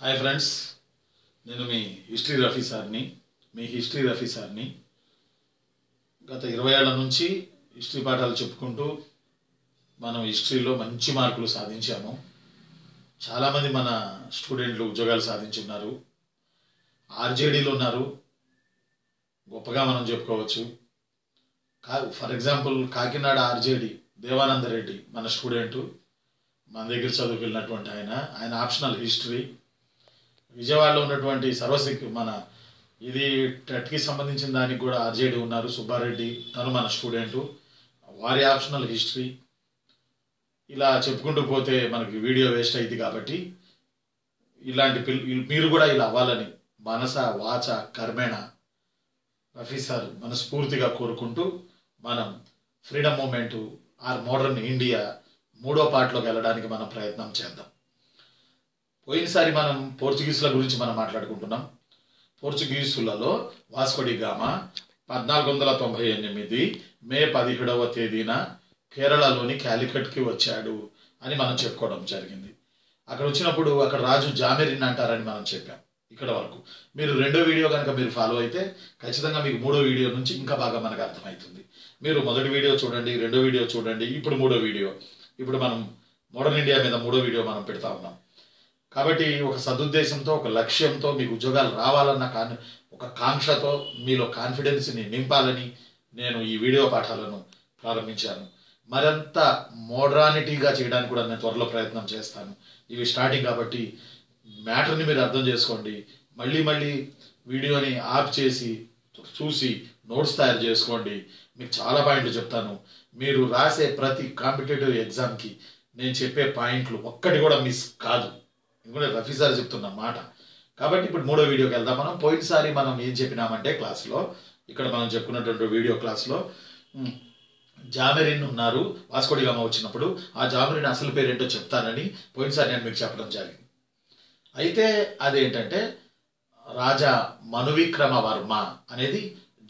Hi friends, నేను మీ history Rafi సార్ని. గత 20 ఏళ్ల నుంచి హిస్టరీ పాఠాలు చెప్పుకుంటూ మనం హిస్టరీలో మంచి మార్కులు సాధించాము. చాలామంది మన స్టూడెంట్లు ఉద్యోగాలు సాధించున్నారు, ఆర్జేడీలో ఉన్నారు, గొప్పగా మనం చెప్పుకోవచ్చు. For example Kakinada RJD Devananda Reddy మన స్టూడెంటు, మన దగ్గర చదువుకెళ్ళినటువంటి ఆయన ఆప్షనల్ హిస్టరీ. విజయవాడలో ఉన్నటువంటి ఇది టెట్కి సంబంధించిన దానికి కూడా ఆర్జేడీ ఉన్నారు, సుబ్బారెడ్డి, తను మన స్టూడెంటు, వారి ఆప్షనల్ హిస్టరీ. ఇలా చెప్పుకుంటూ పోతే మనకి వీడియో వేస్ట్ అయింది. కాబట్టి ఇలాంటి మీరు కూడా ఇలా అవ్వాలని మనస వాచ కర్మేణ రఫీ సార్ మనస్ఫూర్తిగా కోరుకుంటూ మనం freedom movement or modern India 3వ పార్ట్లోకి వెళ్ళడానికి మనం ప్రయత్నం చేద్దాం. పోయినసారి మనం పోర్చుగీసుల గురించి మనం మాట్లాడుకుంటున్నాం. పోర్చుగీసులలో వాస్కో డి గామా 1498 మే 17వ తేదీన కేరళలోని క్యాలికట్కి వచ్చాడు అని మనం చెప్పుకోవడం జరిగింది. అక్కడ వచ్చినప్పుడు అక్కడ రాజు జామెరిన్ అంటారని మనం చెప్పాం. ఇక్కడ వరకు మీరు రెండో వీడియో కనుక మీరు ఫాలో అయితే ఖచ్చితంగా మీకు మూడో వీడియో నుంచి ఇంకా బాగా మనకు అర్థమవుతుంది. మీరు మొదటి వీడియో చూడండి, రెండో వీడియో చూడండి, ఇప్పుడు మూడో వీడియో. ఇప్పుడు మనం మోడర్న్ ఇండియా మీద మూడో వీడియో మనం పెడతా ఉన్నాం. కాబట్టి ఒక సదుద్దేశంతో, ఒక లక్ష్యంతో, మీకు ఉద్యోగాలు రావాలన్న ఒక కాంక్షతో, మీలో కాన్ఫిడెన్స్ని నింపాలని నేను ఈ వీడియో పాఠాలను ప్రారంభించాను. మరింత మోడర్నిటీగా చేయడానికి కూడా నేను త్వరలో ప్రయత్నం చేస్తాను. ఇవి స్టార్టింగ్ కాబట్టి మ్యాటర్ని మీరు అర్థం చేసుకోండి. మళ్ళీ వీడియోని ఆఫ్ చేసి చూసి నోట్స్ తయారు చేసుకోండి. మీకు చాలా పాయింట్లు చెప్తాను. మీరు రాసే ప్రతి కాంపిటేటివ్ ఎగ్జామ్కి నేను చెప్పే పాయింట్లు ఒక్కటి కూడా మిస్ కాదు. ఇంకొక రఫీ సార్ చెప్తున్న మాట. కాబట్టి ఇప్పుడు మూడో వీడియోకి వెళ్దాం. మనం పోయినసారి మనం ఏం చెప్పినామంటే క్లాస్లో, ఇక్కడ మనం చెప్పుకున్నటువంటి వీడియో క్లాస్లో జామెరిన్ ఉన్నారు వాస్కో డి గామా వచ్చినప్పుడు. ఆ జామెరిన్ అసలు పేరేంటో చెప్తానని పోయినసారి నేను మీకు చెప్పడం జరిగింది. అయితే అదేంటంటే రాజా మనువిక్రమ వర్మ అనేది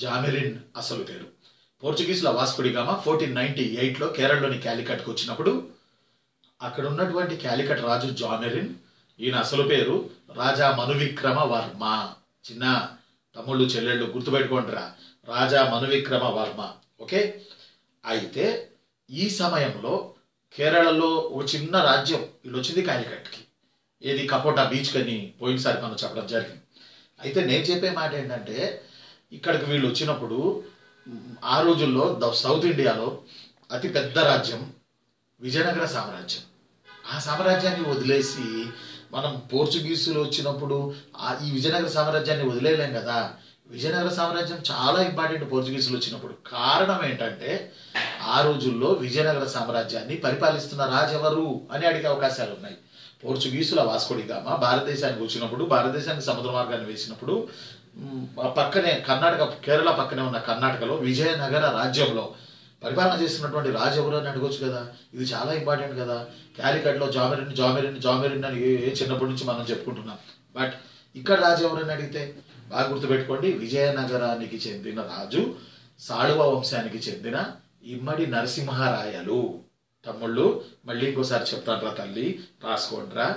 జామెరిన్ అసలు పేరు. పోర్చుగీస్లో వాస్కో డి గామా 1498లో కేరళలోని క్యాలికట్కి వచ్చినప్పుడు అక్కడ ఉన్నటువంటి క్యాలికట్ రాజు జామెరిన్, ఈయన అసలు పేరు రాజా మనువిక్రమ వర్మ. చిన్న తమ్ముళ్ళు చెల్లెళ్ళు గుర్తుపెట్టుకుంటారా, రాజా మనువిక్రమ వర్మ. ఓకే. అయితే ఈ సమయంలో కేరళలో ఒక చిన్న రాజ్యం వీళ్ళు వచ్చింది క్యాలికట్కి. ఏది కపోటా బీచ్ కని పోయినసారి మనం చెప్పడం జరిగింది. అయితే నేను చెప్పే మాట ఏంటంటే ఇక్కడికి వీళ్ళు వచ్చినప్పుడు ఆ రోజుల్లో సౌత్ ఇండియాలో అతి పెద్ద రాజ్యం విజయనగర సామ్రాజ్యం. ఆ సామ్రాజ్యాన్ని వదిలేసి మనం పోర్చుగీసులు వచ్చినప్పుడు ఈ విజయనగర సామ్రాజ్యాన్ని వదిలేయలేం కదా. విజయనగర సామ్రాజ్యం చాలా ఇంపార్టెంట్ పోర్చుగీసులు వచ్చినప్పుడు. కారణం ఏంటంటే ఆ రోజుల్లో విజయనగర సామ్రాజ్యాన్ని పరిపాలిస్తున్న రాజు ఎవరు అని అడిగే అవకాశాలు ఉన్నాయి. పోర్చుగీసుల వాస్కో డి గామా భారతదేశానికి వచ్చినప్పుడు, భారతదేశానికి సముద్ర మార్గాన్ని వేసినప్పుడు పక్కనే కేరళ పక్కనే ఉన్న కర్ణాటకలో విజయనగర రాజ్యంలో పరిపాలన చేస్తున్నటువంటి రాజు ఎవరు అని అడగొచ్చు కదా. ఇది చాలా ఇంపార్టెంట్ కదా. క్యాలికట్లో జామెరిన్ అని చిన్నప్పటి నుంచి మనం చెప్పుకుంటున్నాం. బట్ ఇక్కడ రాజు ఎవరని అడిగితే బాగా గుర్తుపెట్టుకోండి, విజయనగరానికి చెందిన రాజు సాళువ వంశానికి చెందిన ఇమ్మడి నరసింహరాయలు. తమ్ముళ్ళు మళ్ళీ ఇంకోసారి చెప్తాను రా తల్లి, రాసుకోండిరా.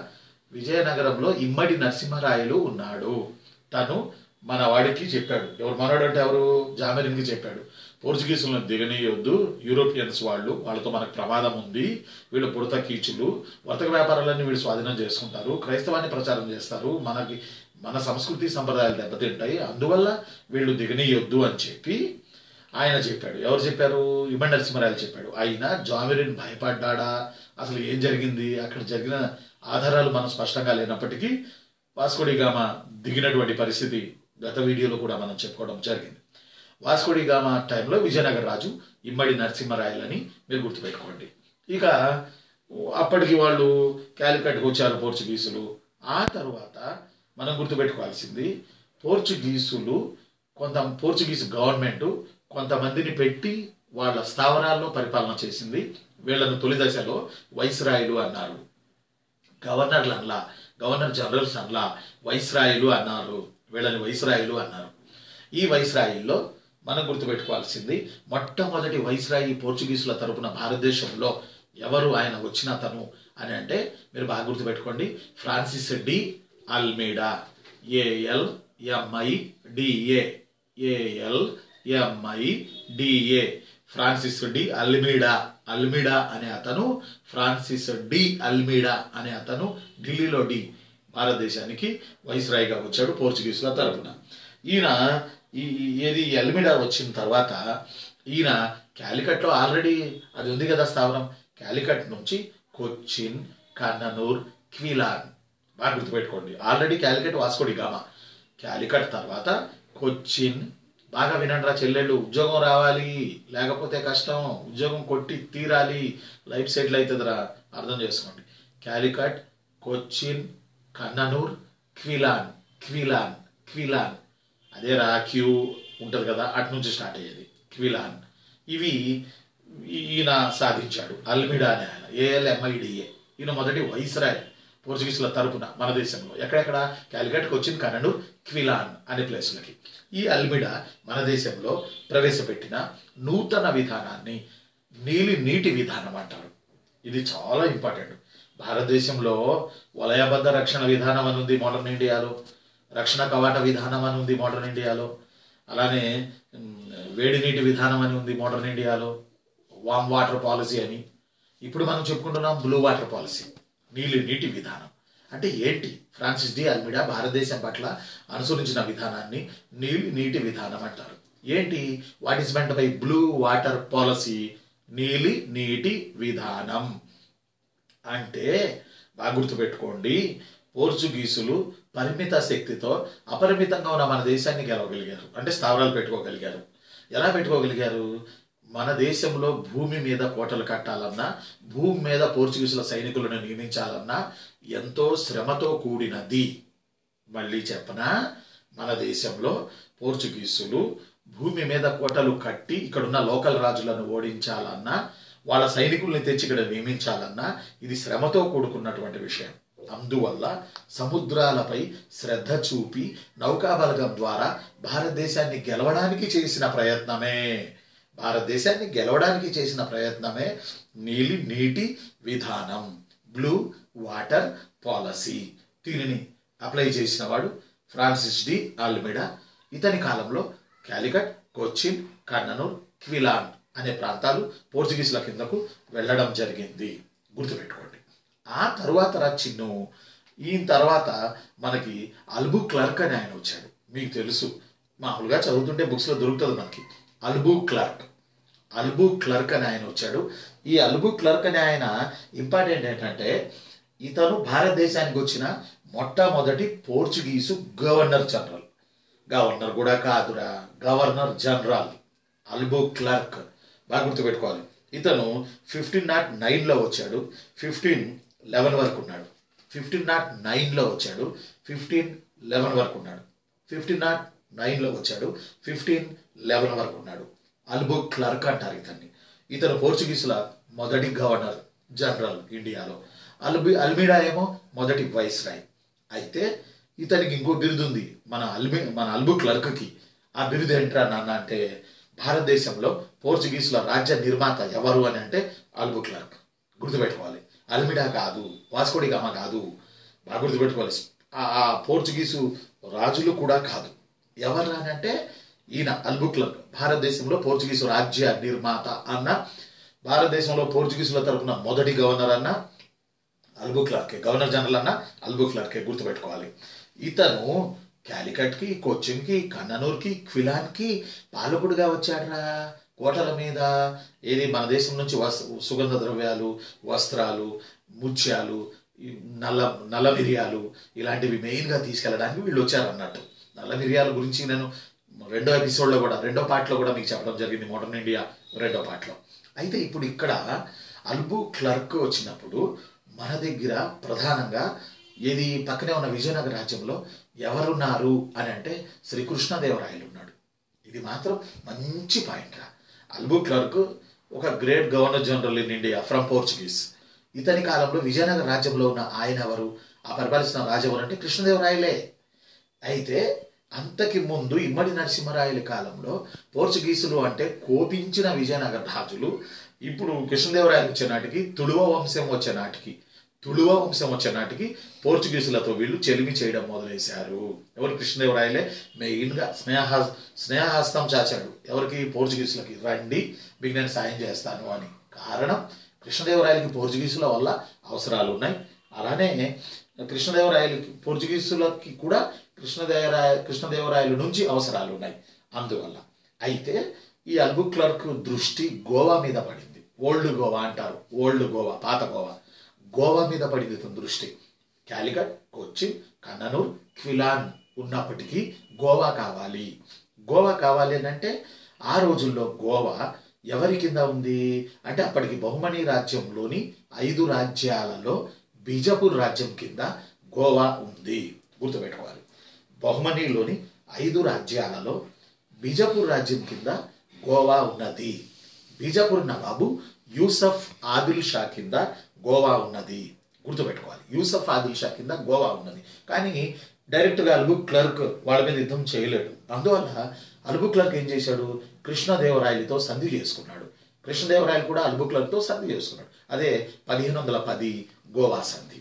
విజయనగరంలో ఇమ్మడి నరసింహరాయలు ఉన్నాడు. తను మన వాడికి చెప్పాడు. ఎవరు మనవాడు అంటే ఎవరు? జామెరిన్కి చెప్పాడు, పోర్చుగీసులను దిగనీయొద్దు, యూరోపియన్స్ వాళ్ళతో మనకు ప్రమాదం ఉంది, వీళ్ళు బుడత కీచులు, వర్తక వ్యాపారాలన్నీ వీళ్ళు స్వాధీనం చేసుకుంటారు, క్రైస్తవాన్ని ప్రచారం చేస్తారు, మన సంస్కృతి సంప్రదాయాలు దెబ్బతింటాయి, అందువల్ల వీళ్ళు దిగనీయొద్దు అని చెప్పి ఆయన చెప్పాడు. ఎవరు చెప్పారు? ఇమ్మడి నరసింహరాయలు చెప్పాడు. అయినా జామెరిన్ భయపడ్డా? అసలు ఏం జరిగింది, అక్కడ జరిగిన ఆధారాలు మనం స్పష్టంగా లేనప్పటికీ వాస్కో డి గామా దిగినటువంటి పరిస్థితి గత వీడియోలో కూడా మనం చెప్పుకోవడం జరిగింది. వాస్కో డి గామా టైంలో విజయనగర రాజు ఇమ్మడి నరసింహరాయలని మీరు గుర్తుపెట్టుకోండి. ఇక అప్పటికి వాళ్ళు క్యాలికట్కి వచ్చారు పోర్చుగీసులు. ఆ తర్వాత మనం గుర్తుపెట్టుకోవాల్సింది, పోర్చుగీసు గవర్నమెంట్ కొంతమందిని పెట్టి వాళ్ళ స్థావరాల్లో పరిపాలన చేసింది. వీళ్ళను తొలి దశలో వైస్రాయిలు అన్నారు. గవర్నర్ జనరల్స్ అనలా, వైస్రాయిలు అన్నారు. వీళ్ళని వైస్రాయిలు అన్నారు. ఈ వైస్రాయిల్లో మనం గుర్తుపెట్టుకోవాల్సింది, మొట్టమొదటి వైస్రాయి పోర్చుగీసుల తరపున భారతదేశంలో ఎవరు ఆయన వచ్చిన తను అని అంటే మీరు బాగా గుర్తుపెట్టుకోండి, Francis de Almeida, ALMIDA, ALMIDA, Francis de Almeida. Almeida అనే అతను, ఫ్రాన్సిస్ డి అల్మీడా అనే అతను ఢిల్లీలో భారతదేశానికి వైస్రాయ్గా వచ్చాడు పోర్చుగీసుల తరపున. ఈయన ఏది అల్మీడా వచ్చిన తర్వాత ఈయన క్యాలికట్లో ఆల్రెడీ అది ఉంది కదా స్థావరం. క్యాలికట్ నుంచి కొచ్చిన్, కన్ననూర్, క్విలాన్, బాగా గుర్తుపెట్టుకోండి. Already Calicut Vasco da Gama. Calicut తర్వాత కొచ్చిన్, బాగా వినండి రా చెల్లెళ్ళు, ఉద్యోగం రావాలి లేకపోతే కష్టం, ఉద్యోగం కొట్టి తీరాలి, లైఫ్ సెటిల్ అవుతుందిరా, అర్థం చేసుకోండి. క్యాలికట్, కొచ్చిన్, కన్ననూర్, క్విలాన్, క్విలాన్, క్విలాన్, అదేరా క్యూ ఉంటుంది కదా, అటు నుంచి స్టార్ట్ అయ్యేది క్విలాన్. ఇవి ఈయన సాధించాడు. అల్మీడా అనే ఆయన, ALMIDA, ఈయన మొదటి వైస్రాయ్ పోర్చుగీసుల తరపున మన దేశంలో. ఎక్కడెక్కడ? క్యాలికట్, కొచ్చిన్, కన్ననూర్, క్విలాన్ అనే ప్లేసులకి. ఈ అల్మీడా మన దేశంలో ప్రవేశపెట్టిన నూతన విధానాన్ని నీటి విధానం అంటారు. ఇది చాలా ఇంపార్టెంట్. భారతదేశంలో వలయబద్ధ రక్షణ విధానం అని ఉంది మోడర్న్ ఇండియాలో, రక్షణ కవాట విధానం అని ఉంది మోడర్న్ ఇండియాలో, అలానే వేడి నీటి విధానం అని ఉంది మోడర్న్ ఇండియాలో, వామ్ వాటర్ పాలసీ అని. ఇప్పుడు మనం చెప్పుకుంటున్నాం బ్లూ వాటర్ పాలసీ, నీటి విధానం. అంటే ఏంటి? ఫ్రాన్సిస్ డి అల్మీడా భారతదేశం పట్ల అనుసరించిన విధానాన్ని నీటి విధానం అంటారు. ఏంటి? What is meant by blue water policy? నీటి విధానం అంటే బాగా గుర్తుపెట్టుకోండి, పోర్చుగీసులు పరిమిత శక్తితో అపరిమితంగా ఉన్న మన దేశాన్ని గెలవగలిగారు. అంటే స్థావరాలు పెట్టుకోగలిగారు. ఎలా పెట్టుకోగలిగారు? మన దేశంలో భూమి మీద కోటలు కట్టాలన్నా, భూమి మీద పోర్చుగీసుల సైనికులను నియమించాలన్నా ఎంతో శ్రమతో కూడినది. మళ్ళీ చెప్పనా, మన దేశంలో పోర్చుగీసులు భూమి మీద కోటలు కట్టి ఇక్కడున్న లోకల్ రాజులను ఓడించాలన్నా, వాళ్ళ సైనికుల్ని తెచ్చి ఇక్కడ నియమించాలన్నా ఇది శ్రమతో కూడుకున్నటువంటి విషయం. అందువల్ల సముద్రాలపై శ్రద్ధ చూపి నౌకాబలగం ద్వారా భారతదేశాన్ని గెలవడానికి చేసిన ప్రయత్నమే నీటి విధానం, బ్లూ వాటర్ పాలసీ. దీనిని అప్లై చేసిన వాడు ఫ్రాన్సిస్ డి అల్మీడా. ఇతని కాలంలో క్యాలికట్, కొచ్చిన్, కన్ననూర్, క్విలాన్ అనే ప్రాంతాలు పోర్చుగీసుల కిందకు వెళ్ళడం జరిగింది. గుర్తుపెట్టుకోండి. ఆ తరువాత ఈయన తర్వాత మనకి అల్బుక్లర్క్ అని ఆయన వచ్చాడు. మీకు తెలుసు, మామూలుగా చదువుతుంటే బుక్స్లో దొరుకుతుంది మనకి. అల్బుక్లర్క్ అని ఆయన వచ్చాడు. ఈ అల్బుక్లర్క్ అని ఆయన ఇంపార్టెంట్ ఏంటంటే, ఇతను భారతదేశానికి వచ్చిన మొట్టమొదటి పోర్చుగీసు గవర్నర్ జనరల్. గవర్నర్ కూడా కాదురా, గవర్నర్ జనరల్ అల్బుక్లర్క్. బాగా గుర్తుపెట్టుకోవాలి. ఇతను 1509లో వచ్చాడు, 1511 వరకు ఉన్నాడు. 1509లో వచ్చాడు, 1511 వరకు ఉన్నాడు. 1509లో వచ్చాడు, 1511 వరకు ఉన్నాడు. అల్బుక్లర్క్ అంటారు ఇతన్ని. ఇతను పోర్చుగీసుల మొదటి గవర్నర్ జనరల్ ఇండియాలో. అల్మీడా ఏమో మొదటి వైస్రాయ్. అయితే ఇతనికి ఇంకో బిరుదు ఉంది మన అల్బుక్లర్క్కి. ఆ బిరుదు ఏంట్రా నాన్న అంటే, భారతదేశంలో పోర్చుగీసుల రాజ్య నిర్మాత ఎవరు అని అంటే అల్బుక్లర్క్. గుర్తుపెట్టుకోవాలి. అల్మీడా కాదు, వాస్కో డి గామా కాదు. బాగా గుర్తుపెట్టుకోవాలి. ఆ పోర్చుగీసు రాజులు కూడా కాదు. ఎవరు అని అంటే ఈయన అల్బుక్లర్క్. భారతదేశంలో పోర్చుగీసు రాజ్య నిర్మాత అన్న, భారతదేశంలో పోర్చుగీసుల తరపున మొదటి గవర్నర్ అన్న అల్బుక్లర్కే, గవర్నర్ జనరల్ అన్న అల్బుక్లర్కే. గుర్తుపెట్టుకోవాలి. ఇతను క్యాలికట్కి, కొచ్చిన్కి, కన్ననూర్కి, క్విలాన్కి పాలకుడుగా వచ్చాడ్రా. కోటల మీద ఏది మన దేశం నుంచి సుగంధ ద్రవ్యాలు, వస్త్రాలు, ముత్యాలు, నల్ల మిరియాలు ఇలాంటివి మెయిన్గా తీసుకెళ్ళడానికి వీళ్ళు వచ్చారు అన్నట్టు. నల్ల మిరియాల గురించి నేను రెండో పార్ట్లో కూడా మీకు చెప్పడం జరిగింది, మోడర్న్ ఇండియా 2వ పార్ట్లో. అయితే ఇప్పుడు ఇక్కడ అల్బుక్లర్క్ వచ్చినప్పుడు మన దగ్గర ప్రధానంగా ఏది పక్కనే ఉన్న విజయనగర రాజ్యంలో ఎవరున్నారు అని అంటే శ్రీకృష్ణదేవరాయలు ఉన్నాడు. ఇది మాత్రం మంచి పాయింట్ రా. అల్బుక్లర్క్ ఒక great governor general in India from Portuguese. ఇతని కాలంలో విజయనగర రాజ్యంలో ఉన్న ఆయన ఎవరు, ఆ పరిపాలిస్తున్న రాజు ఎవరు అంటే కృష్ణదేవరాయలే. అయితే అంతకి ముందు ఇమ్మడి నరసింహరాయల కాలంలో పోర్చుగీసులు అంటే కోపించిన విజయనగర రాజులు ఇప్పుడు కృష్ణదేవరాయలు వచ్చే నాటికి, తుళువ వంశం వచ్చే నాటికి, తుళువ వంశం వచ్చే నాటికి పోర్చుగీసులతో వీళ్ళు చెలిమి చేయడం మొదలేశారు. ఎవరు? కృష్ణదేవరాయలే మెయిన్గా స్నేహహస్తం చాచాడు. ఎవరికి? పోర్చుగీసులకి. రండి, మీకు నేను సాయం చేస్తాను అని. కారణం, కృష్ణదేవరాయలకి పోర్చుగీసుల వల్ల అవసరాలు ఉన్నాయి. అలానే పోర్చుగీసులకి కూడా కృష్ణదేవరాయల నుంచి అవసరాలు ఉన్నాయి. అందువల్ల అయితే ఈ అల్బుక్లర్క్ దృష్టి గోవా మీద పడింది. ఓల్డ్ గోవా అంటారు, ఓల్డ్ గోవా, పాత గోవా. గోవా మీద పడింది తన దృష్టి. కాలికట్, కొచ్చిన్, కన్ననూర్, క్విలాన్ ఉన్నప్పటికీ గోవా కావాలి. గోవా కావాలి అని అంటే ఆ రోజుల్లో గోవా ఎవరి కింద ఉంది అంటే అప్పటికి బహుమనీ రాజ్యంలోని 5 రాజ్యాలలో బీజాపూర్ రాజ్యం కింద గోవా ఉంది. గుర్తుపెట్టుకోవాలి. బహుమనీలోని 5 రాజ్యాలలో బీజాపూర్ రాజ్యం కింద గోవా ఉన్నది. బీజాపూర్ నవాబు యూసఫ్ ఆదిల్ షా కింద గోవా ఉన్నది. గుర్తుపెట్టుకోవాలి. యూసఫ్ ఆదిల్ షా కింద గోవా ఉన్నది. కానీ డైరెక్ట్గా అల్బుక్లర్క్ వాళ్ళ మీద యుద్ధం చేయలేడు. అందువల్ల అల్బుక్లర్క్ ఏం చేశాడు? కృష్ణదేవరాయలతో సంధి చేసుకున్నాడు. కృష్ణదేవరాయలు కూడా అల్బుక్లర్క్తో సంధి చేసుకున్నాడు. అదే 1510 గోవా సంధి.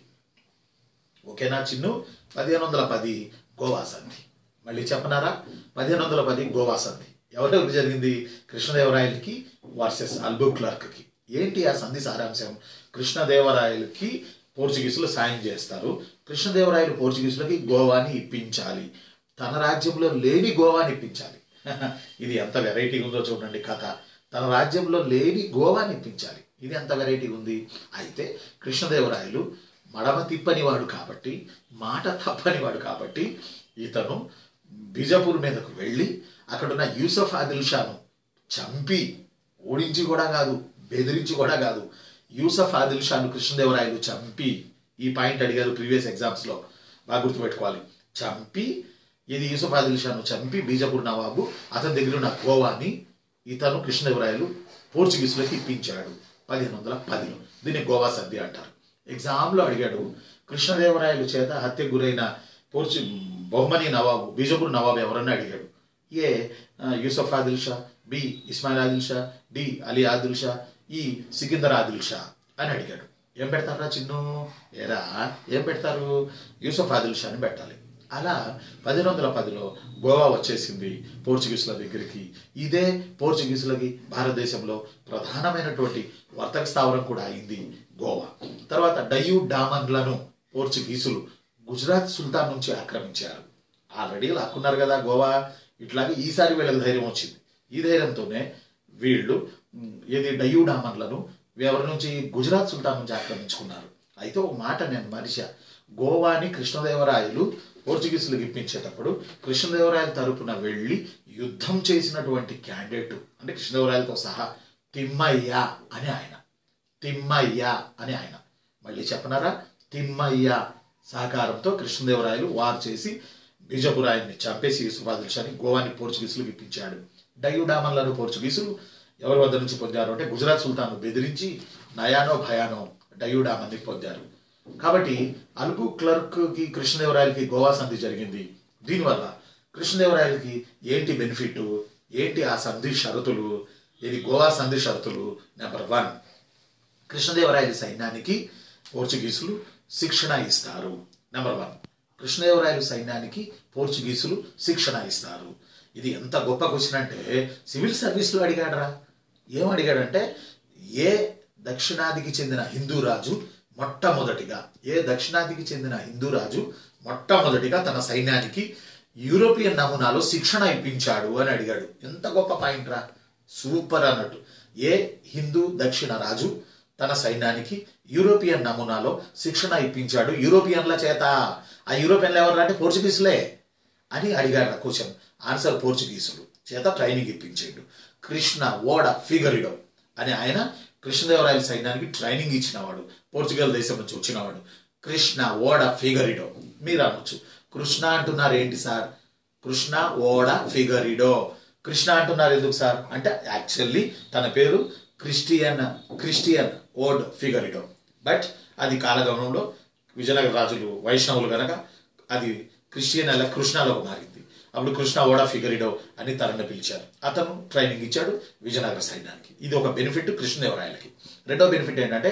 ఓకేనా చిన్ను? 1510 గోవా సంధి. మళ్ళీ చెప్పనారా? 1510 గోవా సంధి ఎవరెవరికి జరిగింది? కృష్ణదేవరాయలకి వర్సెస్ అల్బుక్లర్క్కి. ఏంటి ఆ సంధి సారాంశం? కృష్ణదేవరాయలకి పోర్చుగీసులు సాయం చేస్తారు. కృష్ణదేవరాయలు పోర్చుగీసులకి గోవాని ఇప్పించాలి. తన రాజ్యంలో లేని గోవాని ఇప్పించాలి. ఇది ఎంత వెరైటీగా ఉందో చూడండి కథ. తన రాజ్యంలో లేని గోవాని ఇప్పించాలి. ఇది ఎంత వెరైటీగా ఉంది. అయితే కృష్ణదేవరాయలు మడమ తిప్పని వాడు కాబట్టి, మాట తప్పని వాడు కాబట్టి ఇతను బీజాపూర్ మీదకు వెళ్ళి అక్కడున్న యూసఫ్ ఆదిల్ షాను చంపి, ఓడించి కూడా కాదు, బెదిరించి కూడా కాదు, యూసఫ్ ఆదిల్ షాను కృష్ణదేవరాయలు చంపి, ఈ పాయింట్ అడిగారు ప్రీవియస్ ఎగ్జామ్స్లో, బాగా గుర్తుపెట్టుకోవాలి. చంపి, ఇది యూసఫ్ ఆదిల్ షాను చంపి బీజాపూర్ నవాబు అతని దగ్గర ఉన్న గోవాని ఇతను కృష్ణదేవరాయలు పోర్చుగీసులకి ఇప్పించాడు 1510లో. దీన్ని గోవా సంధి అంటారు. ఎగ్జామ్లో అడిగాడు, కృష్ణదేవరాయలు చేత హత్యకు గురైన బహుమనీ నవాబు, బీజాపూర్ నవాబు ఎవరన్నా అడిగాడు. ఏ యూసఫ్ ఆదిల్ షా, బి ఇస్మాయిల్ ఆదిల్ షా, డి అలీ ఆదిల్ షా, ఈ సికిందర్ ఆదిల్ షా అని అడిగాడు. ఏం పెడతారా చిన్ను? ఏరా ఏం పెడతారు? యూసఫ్ ఆదిల్ షాని పెట్టాలి. అలా 1510లో గోవా వచ్చేసింది పోర్చుగీసుల దగ్గరికి. ఇదే పోర్చుగీసులకి భారతదేశంలో ప్రధానమైనటువంటి వర్తక స్థావరం కూడా అయింది గోవా. తర్వాత డయూ డామన్లను పోర్చుగీసులు గుజరాత్ సుల్తాన్ నుంచి ఆక్రమించారు. ఆల్రెడీ లాక్కున్నారు కదా గోవా. ఇట్లాగే ఈసారి వీళ్ళకి ధైర్యం వచ్చింది. ఈ ధైర్యంతోనే వీళ్ళు డయూ డామన్లను ఎవరి నుంచి? గుజరాత్ సుల్తాన్ నుంచి ఆక్రమించుకున్నారు. అయితే ఒక మాట నేను మరిచా. గోవాని కృష్ణదేవరాయలు పోర్చుగీసులకు ఇప్పించేటప్పుడు కృష్ణదేవరాయల తరపున వెళ్ళి యుద్ధం చేసినటువంటి క్యాండిడేట్ అంటే కృష్ణదేవరాయలతో సహా తిమ్మయ్య అని ఆయన. తిమ్మయ్య అని ఆయన. మళ్ళీ చెప్పనారా? తిమ్మయ్య సహకారంతో కృష్ణదేవరాయలు వారు చేసి బీజాపురాయన్ని చంపేసి యూసఫ్ ఆదిల్ షాని గోవాని పోర్చుగీసులకు ఇప్పించాడు. డయూ డామన్లను పోర్చుగీసులు ఎవరి వద్ద నుంచి పొందారు అంటే గుజరాత్ సుల్తాన్ను బెదిరించి నయానో భయానో డయూ డామన్ని పొందారు. కాబట్టి అల్బుక్లర్క్కి కృష్ణదేవరాయలకి గోవా సంధి జరిగింది. దీనివల్ల కృష్ణదేవరాయలకి ఏంటి బెనిఫిట్, ఏంటి ఆ సంధి షరతులు? ఇది గోవా సంధి షరతులు. నెంబర్ 1, కృష్ణదేవరాయల సైన్యానికి పోర్చుగీసులు శిక్షణ ఇస్తారు. నెంబర్ 1, కృష్ణదేవరాయల సైన్యానికి పోర్చుగీసులు శిక్షణ ఇస్తారు. ఇది ఎంత గొప్ప క్వశ్చన్ అంటే సివిల్ సర్వీస్లో అడిగాడరా. ఏం అడిగాడంటే ఏ దక్షిణాదికి చెందిన హిందూ రాజు మొట్టమొదటిగా తన సైన్యానికి యూరోపియన్ నమూనాలో శిక్షణ ఇప్పించాడు అని అడిగాడు. ఎంత గొప్ప పాయింట్ రా, సూపర్ అన్నట్టు. ఏ హిందూ దక్షిణ రాజు తన సైన్యానికి యూరోపియన్ నమూనాలో శిక్షణ ఇప్పించాడు యూరోపియన్ల చేత? ఆ యూరోపియన్లు ఎవరు అంటే పోర్చుగీసులే అని అడిగాడు క్వశ్చన్. ఆన్సర్ పోర్చుగీసులు చేత ట్రైనింగ్ ఇప్పించాడు. కృష్ణ ఓడ ఫిగరిడో అని ఆయన కృష్ణదేవరాయల సైన్యానికి ట్రైనింగ్ ఇచ్చినవాడు, పోర్చుగల్ దేశం నుంచి వచ్చినవాడు. కృష్ణ ఓడ ఫిగరిడో. మీరు అనొచ్చు, కృష్ణ అంటున్నారు ఏంటి సార్? కృష్ణ ఓడ ఫిగరిడో. కృష్ణ అంటున్నారు ఎందుకు సార్ అంటే యాక్చువల్లీ తన పేరు క్రిస్టియన్ ఓడ్ ఫిగరిడో. బట్ అది కాలగమనంలో విజయనగర రాజులు వైష్ణవులు గనక అది క్రిస్టియన్ అలా కృష్ణలోకి మారింది. అప్పుడు కృష్ణ ఓడ ఫిగరిడో అని తనని పిలిచారు. అతను ట్రైనింగ్ ఇచ్చాడు విజయనగర సైన్యానికి. ఇది ఒక బెనిఫిట్ కృష్ణదేవరాయలకి. రెండో బెనిఫిట్ ఏంటంటే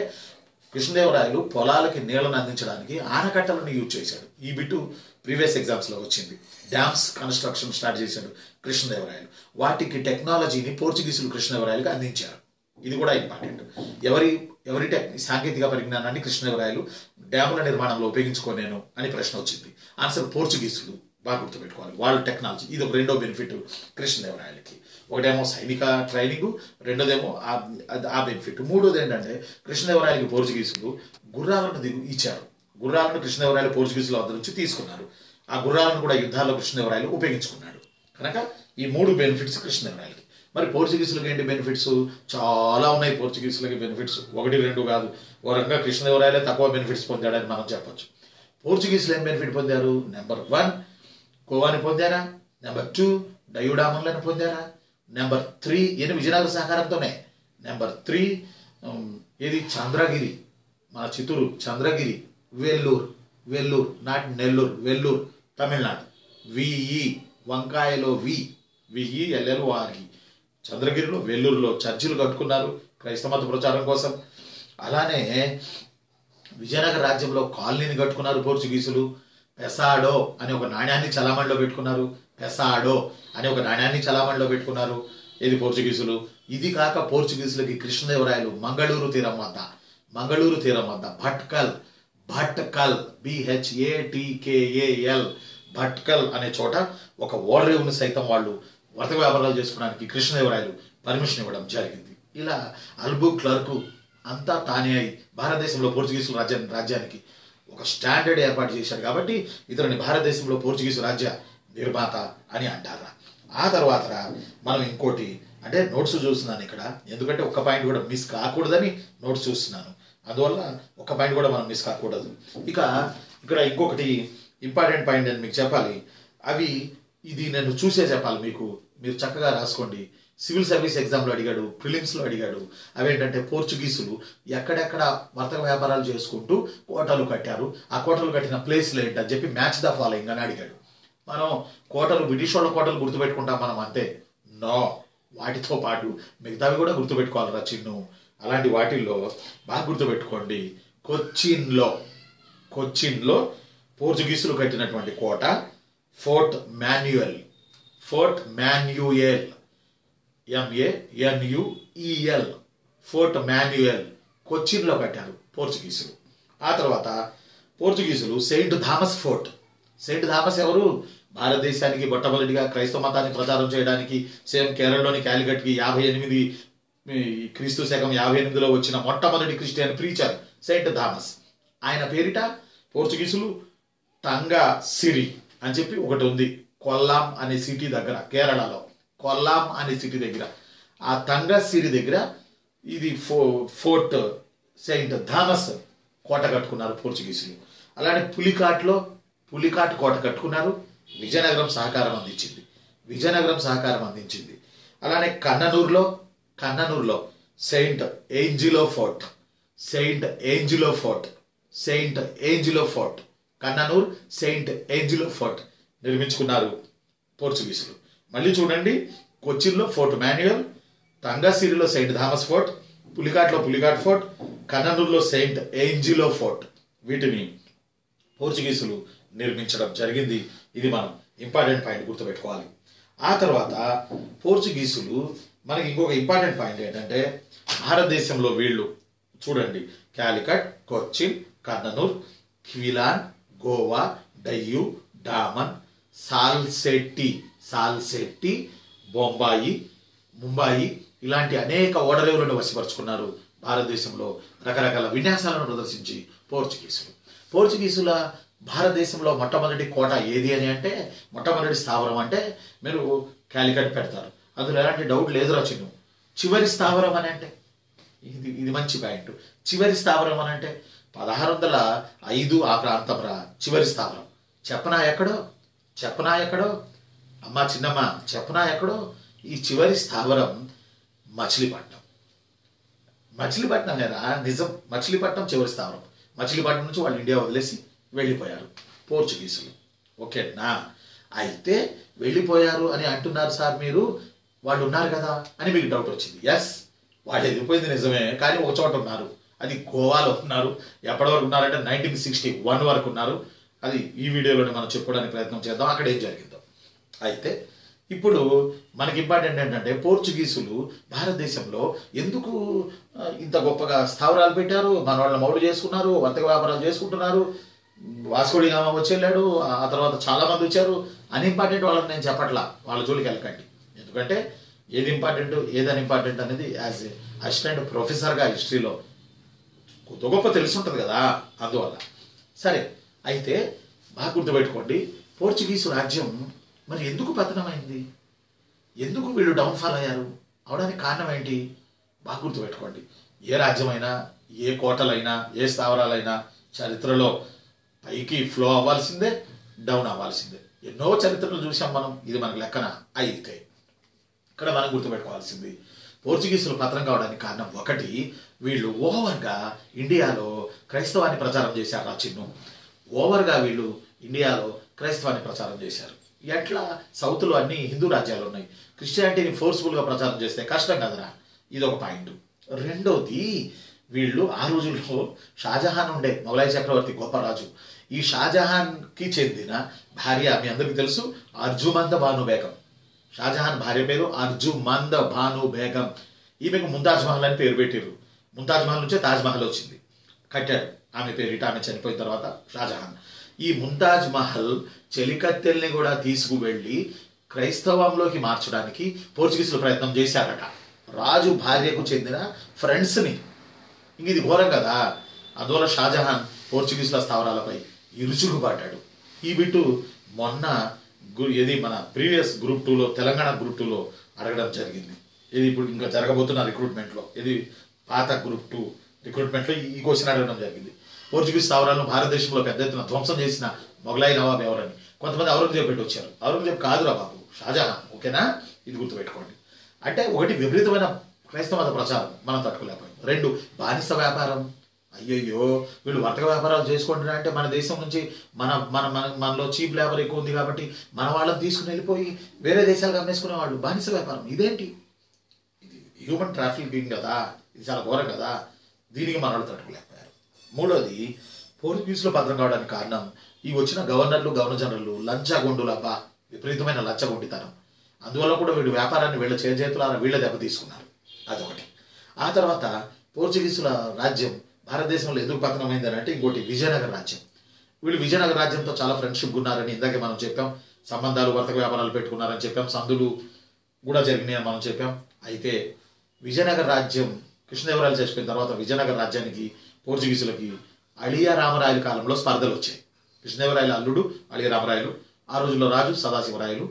కృష్ణదేవరాయలు పొలాలకి నీళ్లను అందించడానికి ఆనకట్టలను యూజ్ చేశాడు. ఈ బిట్టు ప్రీవియస్ ఎగ్జామ్స్లో వచ్చింది. డ్యామ్స్ కన్స్ట్రక్షన్ స్టార్ట్ చేశాడు కృష్ణదేవరాయలు. వాటికి టెక్నాలజీని పోర్చుగీసులు కృష్ణదేవరాయలకు అందించారు. ఇది కూడా ఇంపార్టెంట్. ఎవరి సాంకేతిక పరిజ్ఞానాన్ని కృష్ణదేవరాయలు డ్యాముల నిర్మాణంలో ఉపయోగించుకోలేను అని ప్రశ్న వచ్చింది. ఆన్సర్ పోర్చుగీసులు. బాగా గుర్తుపెట్టుకోవాలి, వాళ్ళ టెక్నాలజీ. ఇది ఒక రెండో బెనిఫిట్ కృష్ణదేవరాయలకి. ఒకటేమో సైనిక ట్రైనింగ్, రెండోదేమో ఆ బెనిఫిట్. మూడోది ఏంటంటే కృష్ణదేవరాయలకి పోర్చుగీసులు గుర్రాలను ఇచ్చారు. గుర్రాలను కృష్ణదేవరాయలు పోర్చుగీసుల వద్ద నుంచి తీసుకున్నారు. ఆ గుర్రాలను కూడా యుద్ధాల్లో కృష్ణదేవరాయలు ఉపయోగించుకున్నాడు. కనుక ఈ 3 బెనిఫిట్స్ కృష్ణదేవరాయలకి. మరి పోర్చుగీసులకు ఏంటి బెనిఫిట్స్? చాలా ఉన్నాయి పోర్చుగీసులకి బెనిఫిట్స్. 1, 2 కాదు. ఓ రకంగా కృష్ణదేవరాయలే తక్కువ బెనిఫిట్స్ పొందాడని మనం చెప్పొచ్చు. పోర్చుగీసులు ఏం బెనిఫిట్ పొందారు? నెంబర్ 1 గోవాని పొందారా? నెంబర్ 2 డయూడామన్లను పొందారా? నెంబర్ 3 ఈయన విజయనగర సహకారంతోనే. నెంబర్ 3 ఇది చంద్రగిరి, మన చిత్తూరు చంద్రగిరి, వెల్లూరు నాట్ నెల్లూరు, వెల్లూరు తమిళనాడు. విఈ వంకాయలో VELLORE. చంద్రగిరిలో వెల్లూరులో చర్చిలు కట్టుకున్నారు క్రైస్తవ మత ప్రచారం కోసం. అలానే విజయనగర రాజ్యంలో కాలనీని కట్టుకున్నారు పోర్చుగీసులు. పెసాడో అనే ఒక నాణ్యాన్ని చలామణిలో పెట్టుకున్నారు. ఇది పోర్చుగీసులు. ఇది కాక పోర్చుగీసులకి కృష్ణదేవరాయలు మంగళూరు తీరం వద్ద భట్కల్ BHATKAL భట్కల్ అనే చోట ఒక ఓడరేవుని సైతం వాళ్ళు వర్తక వ్యాపారాలు చేసుకోవడానికి కృష్ణదేవరాయలు పర్మిషన్ ఇవ్వడం జరిగింది. ఇలా అల్బుక్లర్క్ అంతా తానే అయి భారతదేశంలో పోర్చుగీసు రాజ్యానికి ఒక స్టాండర్డ్ ఏర్పాటు చేశాడు. కాబట్టి ఇతరుని భారతదేశంలో పోర్చుగీసు రాజ్య నిర్మాత అని అంటారు. ఆ తర్వాత మనం ఇంకోటి అంటే నోట్స్ చూస్తున్నాను ఇక్కడ, ఎందుకంటే ఒక్క పాయింట్ కూడా మిస్ కాకూడదని నోట్స్ చూస్తున్నాను. అందువల్ల ఒక్క పాయింట్ కూడా మనం మిస్ కాకూడదు. ఇక్కడ ఇంకొకటి ఇంపార్టెంట్ పాయింట్ అని మీకు చెప్పాలి. ఇది నేను చూసే చెప్పాలి మీకు, మీరు చక్కగా రాసుకోండి. సివిల్ సర్వీస్ ఎగ్జామ్లో అడిగాడు, ప్రిలిమ్స్లో అడిగాడు. అవేంటంటే పోర్చుగీసులు ఎక్కడెక్కడ వర్తక వ్యాపారాలు చేసుకుంటూ కోటలు కట్టారు, ఆ కోటలు కట్టిన ప్లేస్లు ఏంటని చెప్పి మ్యాచ్ ద ఫాలోయింగ్ అని అడిగాడు. మనం కోటలు, బ్రిటిష్ వాళ్ళ కోటలు గుర్తుపెట్టుకుంటాం మనం అంతే. నో, వాటితో పాటు మిగతావి కూడా గుర్తుపెట్టుకోవాలి చిన్ను. అలాంటి వాటిల్లో బాగా గుర్తుపెట్టుకోండి. కొచ్చిన్లో పోర్చుగీసులు కట్టినటువంటి కోట fort Manuel MANUEL fort Manuel కొచ్చిన్లో కట్టారు పోర్చుగీసులు. ఆ తర్వాత పోర్చుగీసులు సెయింట్ థామస్ ఎవరు? భారతదేశానికి మొట్టమొదటిగా క్రైస్తవ మతాన్ని ప్రచారం చేయడానికి సేమ్ కేరళలోని క్యాలికట్కి 58 క్రీస్తు శకం 58లో వచ్చిన మొట్టమొదటి క్రిస్టియన్ ప్రీచర్ సెయింట్ థామస్. ఆయన పేరిట పోర్చుగీసులు తంగా సిరి అని చెప్పి ఒకటి ఉంది కొల్లాం అనే సిటీ దగ్గర, కేరళలో కొల్లాం అనే సిటీ దగ్గర. ఆ తంగసిరి దగ్గర ఇది ఫోర్ట్ సెయింట్ థామస్ కోట కట్టుకున్నారు పోర్చుగీసులు. అలానే పులికాట్ కోట కట్టుకున్నారు. విజయనగరం సహకారం అందించింది. అలానే కన్ననూరులో Saint Angelo fort Cannanore Saint Angelo fort నిర్మించుకున్నారు పోర్చుగీసులు. మళ్ళీ చూడండి, కొచ్చిన్లో ఫోర్ట్ మాన్యుయల్, తంగసిరిలో Saint Thomas fort, Pulicat fort, కన్ననూరులో సెయింట్ ఏంజిలో ఫోర్ట్. వీటిని పోర్చుగీసులు నిర్మించడం జరిగింది. ఇది మనం ఇంపార్టెంట్ పాయింట్ గుర్తుపెట్టుకోవాలి. ఆ తర్వాత పోర్చుగీసులు మనకి ఇంకొక ఇంపార్టెంట్ పాయింట్ ఏంటంటే భారతదేశంలో వీళ్ళు చూడండి, క్యాలికట్, కొచ్చిన్, కన్ననూర్, క్విలాన్, గోవా, డయ్యూ, డామన్, సాల్సెట్టి, ముంబాయి ఇలాంటి అనేక ఓడరేవులను వశపరుచుకున్నారు. భారతదేశంలో రకరకాల విన్యాసాలను ప్రదర్శించి పోర్చుగీసుల భారతదేశంలో మొట్టమొదటి కోట ఏది అని అంటే, మొట్టమొదటి స్థావరం అంటే మీరు క్యాలికట్ పెడతారు, అందులో ఎలాంటి డౌట్ లేదు చిన్ను. చివరి స్థావరం అని అంటే ఇది మంచి పాయింట్. చివరి స్థావరం అని అంటే 1605 ఆ ప్రాంతం చివరి స్థావరం. చెప్పనా ఎక్కడో అమ్మా చిన్నమ్మ, చెప్పనా ఎక్కడో? ఈ చివరి స్థావరం మచిలీపట్నం లేదా నిజం. మచిలీపట్నం చివరి స్థావరం. మచిలీపట్నం నుంచి వాళ్ళు ఇండియా వదిలేసి వెళ్ళిపోయారు పోర్చుగీసులు. ఓకేనా? అయితే వెళ్ళిపోయారు అని అంటున్నారు సార్ మీరు, వాళ్ళు ఉన్నారు కదా అని మీకు డౌట్ వచ్చింది. ఎస్, వాళ్ళు వెళ్ళిపోయింది నిజమే, కానీ ఒక చోట ఉన్నారు. అది గోవాలో ఉన్నారు. ఎప్పటి వరకు ఉన్నారంటే 1961 వరకు ఉన్నారు. అది ఈ వీడియోలోనే మనం చెప్పుకోవడానికి ప్రయత్నం చేద్దాం అక్కడ ఏం జరిగిందో. అయితే ఇప్పుడు మనకి ఇంపార్టెంట్ ఏంటంటే పోర్చుగీసులు భారతదేశంలో ఎందుకు ఇంత గొప్పగా స్థావరాలు పెట్టారు, మన వాళ్ళని మౌడు చేసుకున్నారు, వర్తక వ్యాపారాలు చేసుకుంటున్నారు. వాస్కోడి గామా వచ్చి వెళ్ళాడు, ఆ తర్వాత చాలా మంది వచ్చారు. అన్ఇంపార్టెంట్ వాళ్ళని నేను చెప్పట్లా, వాళ్ళ జోలికి వెళ్ళకండి. ఎందుకంటే ఏది ఇంపార్టెంట్ ఏది అన్ఇంపార్టెంట్ అనేది యాజ్ ఏ అసిస్టెంట్ ప్రొఫెసర్గా హిస్టరీలో కొద్ది గొప్ప తెలిసి ఉంటుంది కదా, అందువల్ల. సరే, అయితే బాగా గుర్తుపెట్టుకోండి, పోర్చుగీసు రాజ్యం మరి ఎందుకు పతనమైంది, ఎందుకు వీళ్ళు డౌన్ఫాల్ అయ్యారు, అవడానికి కారణం ఏంటి బాగా గుర్తుపెట్టుకోండి. ఏ రాజ్యమైనా, ఏ కోటలైనా, ఏ స్థావరాలైనా చరిత్రలో పైకి ఫ్లో అవ్వాల్సిందే, డౌన్ అవ్వాల్సిందే. ఎన్నో చరిత్రలు చూసాం మనం, ఇది మనకు లెక్కన. అయితే ఇక్కడ మనం గుర్తుపెట్టుకోవాల్సింది, పోర్చుగీసులు పతనం కావడానికి కారణం ఒకటి, వీళ్ళు ఓవర్గా ఇండియాలో క్రైస్తవాన్ని ప్రచారం చేశారు. ఆ చిన్ను ఓవర్గా వీళ్ళు ఇండియాలో క్రైస్తవాన్ని ప్రచారం చేశారు. ఎట్లా? సౌత్లో అన్ని హిందూ రాజ్యాలు ఉన్నాయి, క్రిస్టియానిటీని ఫోర్స్ఫుల్గా ప్రచారం చేస్తే కష్టం కదరా, ఇది ఒక పాయింట్. రెండోది, వీళ్ళు ఆ రోజుల్లో షాజహాన్ ఉండే మొఘలాయి చక్రవర్తి గొప్ప రాజు. ఈ షాజహాన్కి చెందిన భార్య మీ అందరికీ తెలుసు, అర్జుమంద బాను బేగం. షాజహాన్ భార్య పేరు అర్జుమంద బాను బేగం. ఈమెకు ముంతాజ్ మహల్ అని పేరు పెట్టారు. ముంతాజ్ మహల్ నుంచే తాజ్ మహల్ వచ్చింది, కట్టాడు ఆమె పేరిట. ఆమె చనిపోయిన తర్వాత షాజహాన్ ఈ ముంతాజ్ మహల్ చెలికత్తెల్ని కూడా తీసుకువెళ్ళి క్రైస్తవంలోకి మార్చడానికి పోర్చుగీసులు ప్రయత్నం చేశారట, రాజు భార్యకు చెందిన ఫ్రెండ్స్ని. ఇంక ఇది ఘోరం కదా. అందువల్ల షాజహాన్ పోర్చుగీసుల స్థావరాలపై ఇరుచుకుపడ్డాడు. ఈ బిట్టు మొన్న ఇది మన ప్రీవియస్ గ్రూప్ 2లో, తెలంగాణ గ్రూప్ 2లో అడగడం జరిగింది. ఇది ఇప్పుడు ఇంకా జరగబోతున్న రిక్రూట్మెంట్లో, ఇది పాత గ్రూప్ 2 రిక్రూట్మెంట్లో ఈ క్వశ్చన్ అడగడం జరిగింది. పోర్చుగీస్ స్థావరాలను భారతదేశంలో పెద్ద ఎత్తున ధ్వంసం చేసిన మొఘలాయి నవాబ్ ఎవరని. కొంతమంది ఔరంగజేబు పెట్టి వచ్చారు. ఔరంగజేబు కాదురా బాబు, షాజహాన్. ఓకేనా, ఇది గుర్తుపెట్టుకోండి. అంటే ఒకటి, విపరీతమైన క్రైస్తవ మత ప్రచారం మనం తట్టుకోలేకపోయాం. రెండు, బానిస వ్యాపారం. అయ్యయ్యో, వీళ్ళు వర్తక వ్యాపారాలు చేసుకుంటున్నా అంటే మన దేశం నుంచి మనలో చీప్ లేబర్ ఎక్కువ ఉంది కాబట్టి మన వాళ్ళని తీసుకుని వెళ్ళిపోయి వేరే దేశాలకు అమ్మేసుకునేవాళ్ళు. బానిస వ్యాపారం ఇదేంటి? ఇది హ్యూమన్ ట్రాఫికింగ్ కదా, ఇది చాలా ఘోరం కదా. దీనికి మన వాళ్ళు తట్టుకోలేకపోయారు. మూడోది, పోర్చుగీసులో పతనం కావడానికి కారణం ఈ వచ్చిన గవర్నర్లు, గవర్నర్ జనరల్ లంచగొండులు. అబ్బా, విపరీతమైన లంచగొండితనం. అందువల్ల కూడా వీళ్ళు వ్యాపారాన్ని వీళ్ళ చేతులారా వీళ్ళ దెబ్బ తీసుకున్నారు. అదొకటి. ఆ తర్వాత పోర్చుగీసుల రాజ్యం భారతదేశంలో ఎందుకు పతనమైందని అంటే ఇంకోటి, విజయనగర రాజ్యం. వీళ్ళు విజయనగర రాజ్యంతో చాలా ఫ్రెండ్షిప్ ఉన్నారని ఇందాకే మనం చెప్పాం. సంబంధాలు, వర్తక వ్యాపారాలు పెట్టుకున్నారని చెప్పాం. సందులు కూడా జరిగినాయని మనం చెప్పాం. అయితే విజయనగర రాజ్యం కృష్ణదేవరాయలు చచ్చిపోయిన తర్వాత విజయనగర రాజ్యానికి పోర్చుగీసులకి అళియా రామరాయలు కాలంలో స్పర్ధలు వచ్చాయి. కృష్ణదేవరాయల అల్లుడు అళియా రామరాయలు, ఆ రోజుల్లో రాజు సదాశివరాయలు.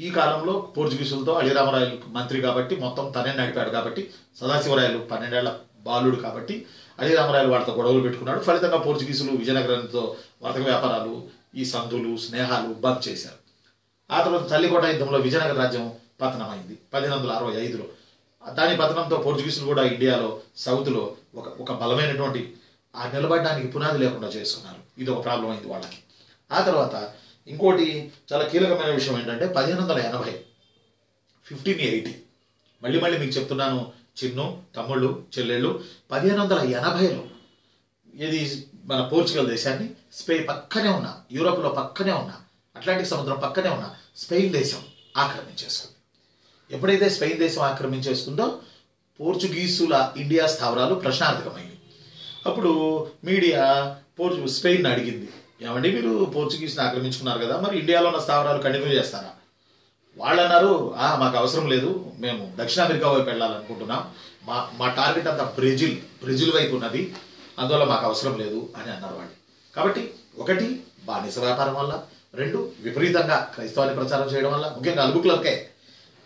ఈ కాలంలో పోర్చుగీసులతో అళియా రామరాయలు మంత్రి కాబట్టి మొత్తం తనే నడిపాడు కాబట్టి, సదాశివరాయలు 12 ఏళ్ల బాలుడు కాబట్టి అళియా రామరాయలు వాటితో గొడవలు పెట్టుకున్నాడు. ఫలితంగా పోర్చుగీసులు విజయనగరంతో వర్తక వ్యాపారాలు, ఈ సందులు, స్నేహాలు బంద్ చేశారు. ఆ తర్వాత తల్లికోట యుద్ధంలో విజయనగర రాజ్యం పతనమైంది 1565లో. దాని పతనంతో పోర్చుగీసులు కూడా ఇండియాలో సౌత్లో ఒక బలమైనటువంటి ఆ నిలబడడానికి పునాది లేకుండా చేసుకున్నారు. ఇది ఒక ప్రాబ్లం అయింది వాళ్ళకి. ఆ తర్వాత ఇంకోటి చాలా కీలకమైన విషయం ఏంటంటే 1580, 1580, మళ్ళీ మీకు చెప్తున్నాను చిన్ను, తమ్ముళ్ళు, చెల్లెళ్ళు, 1580లో ఇది మన పోర్చుగల్ దేశాన్ని స్పెయిన్ పక్కనే ఉన్న, యూరోప్లో పక్కనే ఉన్న, అట్లాంటిక్ సముద్రం పక్కనే ఉన్న స్పెయిన్ దేశం ఆక్రమించేసుకుంది. ఎప్పుడైతే స్పెయిన్ దేశం ఆక్రమించేసుకుందో పోర్చుగీసుల ఇండియా స్థావరాలు ప్రశ్నార్థకమైంది. అప్పుడు మీడియా స్పెయిన్ అడిగింది, ఏమండి మీరు పోర్చుగీస్ని ఆక్రమించుకున్నారు కదా, మరి ఇండియాలో ఉన్న స్థావరాలు కంటిన్యూ చేస్తారా? వాళ్ళు అన్నారు, మాకు అవసరం లేదు, మేము దక్షిణ అమెరికా వైపు వెళ్ళాలనుకుంటున్నాం, మా టార్గెట్ అంతా బ్రెజిల్ వైపు ఉన్నది, అందువల్ల మాకు అవసరం లేదు అని అన్నారు వాళ్ళు. కాబట్టి ఒకటి, బానిస వ్యాపారం వల్ల. రెండు, విపరీతంగా క్రైస్తవాన్ని ప్రచారం చేయడం వల్ల, ముఖ్యంగా అల్బుక్లర్కే.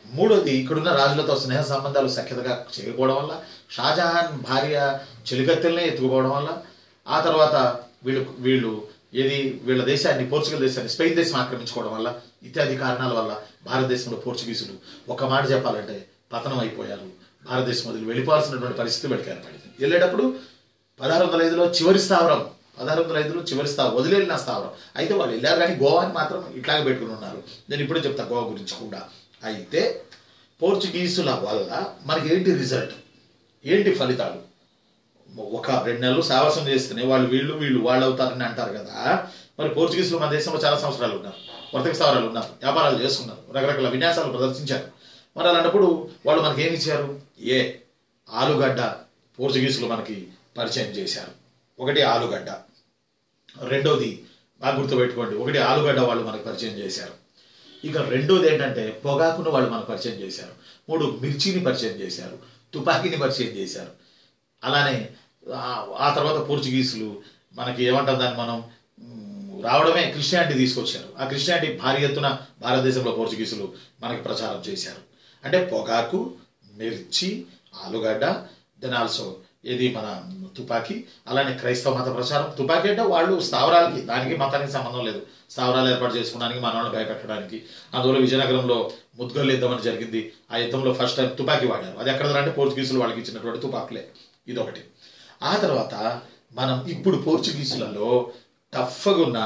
మూడోది, ఇక్కడున్న రాజులతో స్నేహ సంబంధాలు సఖ్యతగా చేయకపోవడం వల్ల, షాజహాన్ భార్య చెలికత్తెల్ని ఎత్తుకుపోవడం వల్ల, ఆ తర్వాత వీళ్ళు వీళ్ళ దేశాన్ని, పోర్చుగల్ దేశాన్ని స్పెయిన్ దేశం ఆక్రమించుకోవడం వల్ల, ఇత్యాది కారణాల వల్ల భారతదేశంలో పోర్చుగీసులు ఒక మాట చెప్పాలంటే పతనం అయిపోయారు. భారతదేశం వదిలి వెళ్ళిపోవాల్సినటువంటి పరిస్థితి వీళ్ళకి ఏర్పడింది. వెళ్ళేటప్పుడు 1605లో చివరి స్థావరం, 1605లో చివరి స్థావరం, వదిలేళ్ళిన స్థావరం. అయితే వాళ్ళు వెళ్ళారు కానీ గోవాని మాత్రం ఇట్లాగే పెట్టుకుని ఉన్నారు. నేను ఇప్పుడే చెప్తా గోవా గురించి కూడా. అయితే పోర్చుగీసుల వల్ల మనకి ఏంటి రిజల్ట్, ఏంటి ఫలితాలు? ఒక 2 నెలలు సావాసం చేస్తేనే వాళ్ళు వీళ్ళు వాళ్ళు అవుతారని అంటారు కదా. మరి పోర్చుగీసులు మన దేశంలో చాలా సంవత్సరాలు ఉన్నారు, వర్తక స్థావరాలు ఉన్నారు, వ్యాపారాలు చేసుకున్నారు, రకరకాల విన్యాసాలు ప్రదర్శించారు. మరి అలాంటప్పుడు వాళ్ళు మనకి ఏమి ఇచ్చారు? ఆలుగడ్డ పోర్చుగీసులు మనకి పరిచయం చేశారు. ఒకటి ఆలుగడ్డ, రెండోది బాగా గుర్తుపెట్టుకోండి, ఒకటి ఆలుగడ్డ వాళ్ళు మనకు పరిచయం చేశారు. ఇక రెండోది ఏంటంటే పొగాకును వాళ్ళు మనకు పరిచయం చేశారు. 3 మిర్చిని పరిచయం చేశారు, తుపాకీని పరిచయం చేశారు. అలానే ఆ తర్వాత పోర్చుగీసులు మనకి ఏమంటాం దాన్ని మనం రావడమే క్రిస్టియానిటీ తీసుకొచ్చారు. ఆ క్రిస్టియానిటీ భారీ ఎత్తున భారతదేశంలో పోర్చుగీసులు మనకి ప్రచారం చేశారు. అంటే పొగాకు, మిర్చి, ఆలుగడ్డ, దెన్ ఆల్సో ఇది మన తుపాకీ, అలానే క్రైస్తవ మత ప్రచారం. తుపాకీ అంటే వాళ్ళు స్థావరాలకి, దానికి మతానికి సంబంధం లేదు, స్థావరాలు ఏర్పాటు చేసుకోవడానికి, మనవాళ్ళని భయపెట్టడానికి. అందువల్ల విజయనగరంలో ముద్గల్ యుద్ధం అని జరిగింది. ఆ యుద్ధంలో ఫస్ట్ టైం తుపాకీ వాడారు. అది ఎక్కడ అంటే పోర్చుగీసులు వాళ్ళకి ఇచ్చినటువంటి తుపాకులే. ఇదొకటి. ఆ తర్వాత మనం ఇప్పుడు పోర్చుగీసులలో టఫ్గా ఉన్న,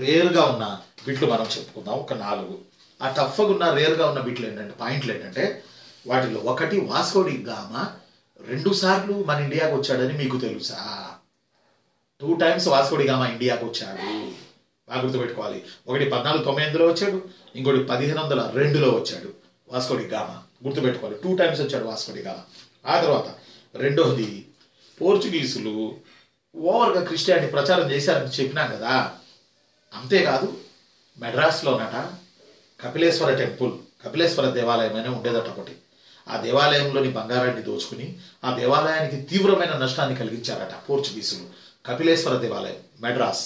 రేర్గా ఉన్న బిట్లు మనం చెప్పుకుందాం. ఒక 4. ఆ టఫ్గా ఉన్న, రేర్గా ఉన్న బిట్లు ఏంటంటే, పాయింట్లు ఏంటంటే, వాటిలో ఒకటి వాస్కో డి గామా 2 సార్లు మన ఇండియాకు వచ్చాడని మీకు తెలుసా? 2 times వాస్కో డి గామా ఇండియాకు వచ్చాడు. బాగా గుర్తుపెట్టుకోవాలి. ఒకటి 1498లో వచ్చాడు, ఇంకోటి 1502లో వచ్చాడు వాస్కో డి గామా. గుర్తుపెట్టుకోవాలి, 2 times వచ్చాడు వాస్కో డి గామా. ఆ తర్వాత రెండోది, పోర్చుగీసులు ఓవర్గా క్రిస్టియానిటీ ప్రచారం చేశారని చెప్పినాం కదా. అంతేకాదు, మెడ్రాస్లోనట కపిలేశ్వర టెంపుల్, కపిలేశ్వర దేవాలయం అనే ఉండేదట ఒకటి. ఆ దేవాలయంలోని బంగారాన్ని దోచుకుని ఆ దేవాలయానికి తీవ్రమైన నష్టాన్ని కలిగించారట పోర్చుగీసులు. కపిలేశ్వర దేవాలయం మెడ్రాస్,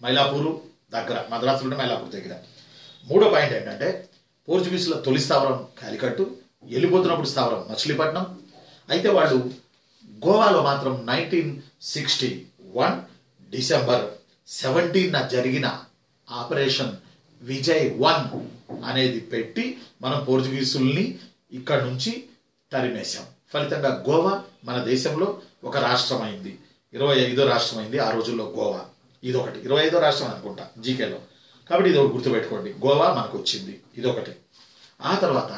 మైలాపూరు దగ్గర, మద్రాసులోనే మైలాపూర్ దగ్గర. 3వ పాయింట్ ఏంటంటే, పోర్చుగీసుల తొలి స్థావరం కాలికట్టు, వెళ్ళిపోతున్నప్పుడు స్థావరం మచిలీపట్నం. అయితే వాళ్ళు గోవాలో మాత్రం 1961 డిసెంబర్ 17న జరిగిన ఆపరేషన్ విజయ్ 1 అనేది పెట్టి మనం పోర్చుగీసుల్ని ఇక్కడ నుంచి తరిమేశాం. ఫలితంగా గోవా మన దేశంలో ఒక రాష్ట్రం అయింది, 25వ రాష్ట్రం అయింది ఆ రోజుల్లో గోవా. ఇదొకటి, 25వ రాష్ట్రం అనుకుంటా జీకేలో. కాబట్టి ఇది ఒకటి గుర్తుపెట్టుకోండి, గోవా మనకు వచ్చింది. ఇదొకటి. ఆ తర్వాత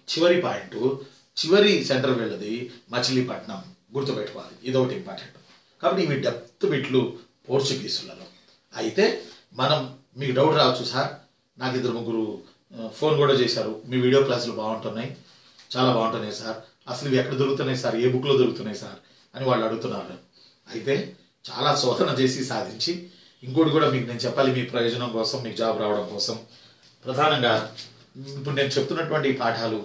చివరి పాయింట్, చివరి సెంటర్ వెళ్ళది మచిలీపట్నం. గుర్తుపెట్టుకోవాలి, ఇదొకటి ఇంపార్టెంట్. కాబట్టి ఇవి డెప్త్ బిట్లు పోర్చుగీసులలో. అయితే మనం, మీకు డౌట్ రావచ్చు, సార్ నాకు 2-3 ఫోన్ కూడా చేశారు, మీ వీడియో క్లాసులు బాగుంటున్నాయి, చాలా బాగుంటున్నాయి సార్, అసలు ఇవి ఎక్కడ దొరుకుతున్నాయి సార్, ఏ బుక్లో దొరుకుతున్నాయి సార్ అని వాళ్ళు అడుగుతున్నారు. అయితే చాలా శోధన చేసి సాధించి, ఇంకోటి కూడా మీకు నేను చెప్పాలి, మీ ప్రయోజనం కోసం, మీకు జాబ్ రావడం కోసం. ప్రధానంగా ఇప్పుడు నేను చెప్తున్నటువంటి పాఠాలు